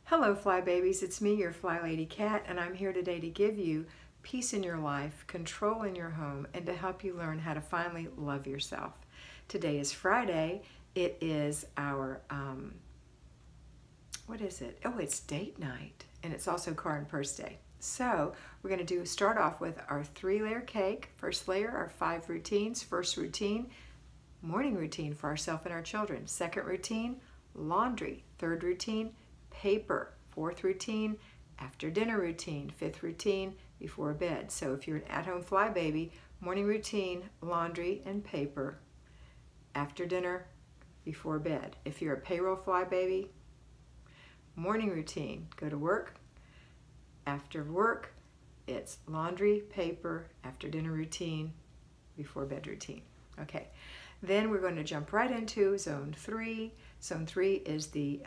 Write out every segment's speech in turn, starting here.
Hello Fly Babies, it's me, your FlyLady Kat, and I'm here today to give you peace in your life, control in your home, and to help you learn how to finally love yourself. Today is Friday. It is our, what is it? Oh, it's date night, and it's also car and purse day. So we're going to start off with our 3-layer cake. First layer, our 5 routines. First routine, morning routine for ourselves and our children. Second routine, laundry. Third routine, paper. Fourth routine, after dinner routine. Fifth routine, before bed. So if you're an at-home fly baby, morning routine, laundry and paper. After dinner, before bed. If you're a payroll fly baby, morning routine, go to work. After work, it's laundry, paper, after dinner routine, before bed routine. Okay, then we're going to jump right into zone 3. Zone 3 is the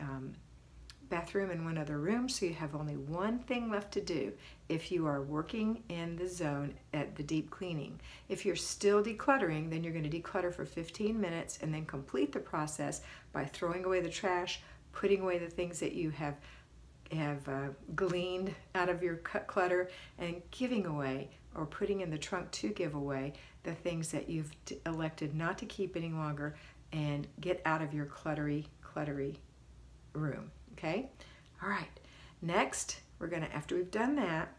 bathroom and one other room, so you have only one thing left to do if you are working in the zone at the deep cleaning. If you're still decluttering, then you're going to declutter for 15 minutes and then complete the process by throwing away the trash, putting away the things that you have gleaned out of your clutter, and giving away or putting in the trunk to give away the things that you've elected not to keep any longer and get out of your cluttery room. Okay? All right. Next, we're going to, after we've done that,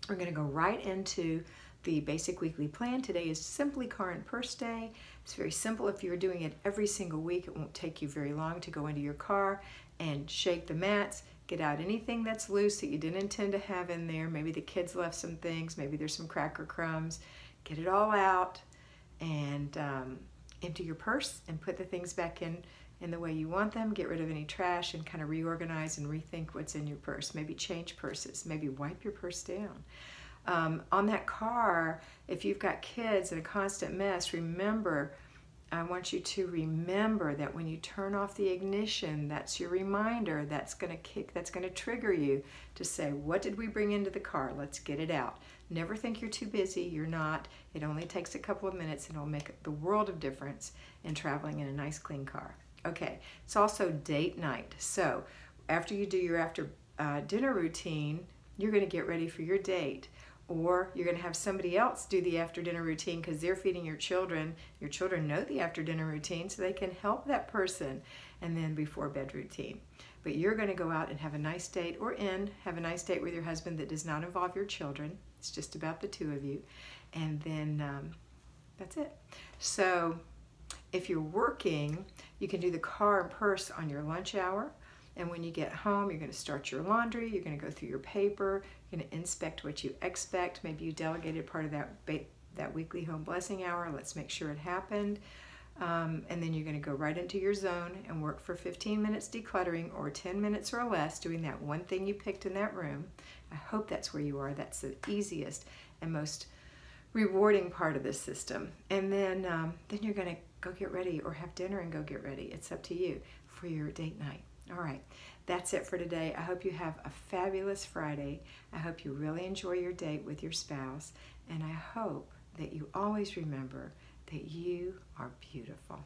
we're going to go right into the basic weekly plan. Today is simply car and purse day. It's very simple. If you're doing it every single week, it won't take you very long to go into your car and shake the mats, get out anything that's loose that you didn't intend to have in there. Maybe the kids left some things, maybe there's some cracker crumbs. Get it all out and empty your purse and put the things back in the way you want them. Get rid of any trash and kind of reorganize and rethink what's in your purse. Maybe change purses, maybe wipe your purse down. On that car, if you've got kids and a constant mess, remember, I want you to remember that when you turn off the ignition, that's your reminder. That's going to trigger you to say, what did we bring into the car? Let's get it out. Never think you're too busy. You're not. It only takes a couple of minutes and it'll make the world of difference in traveling in a nice clean car. Okay, it's also date night. So after you do your after dinner routine, you're going to get ready for your date. Or you're going to have somebody else do the after dinner routine because they're feeding your children. Your children know the after dinner routine, so they can help that person. And then before bed routine. But you're going to go out and have a nice date, or have a nice date with your husband that does not involve your children. It's just about the two of you. And then that's it. So if you're working, you can do the car and purse on your lunch hour. And when you get home, you're going to start your laundry, you're going to go through your paper, you're going to inspect what you expect. Maybe you delegated part of that weekly home blessing hour. Let's make sure it happened. And then you're going to go right into your zone and work for 15 minutes decluttering, or 10 minutes or less doing that one thing you picked in that room. I hope that's where you are. That's the easiest and most rewarding part of this system. And then you're going to go get ready or have dinner and go get ready. It's up to you for your date night. All right, that's it for today. I hope you have a fabulous Friday. I hope you really enjoy your date with your spouse. And I hope that you always remember that you are beautiful.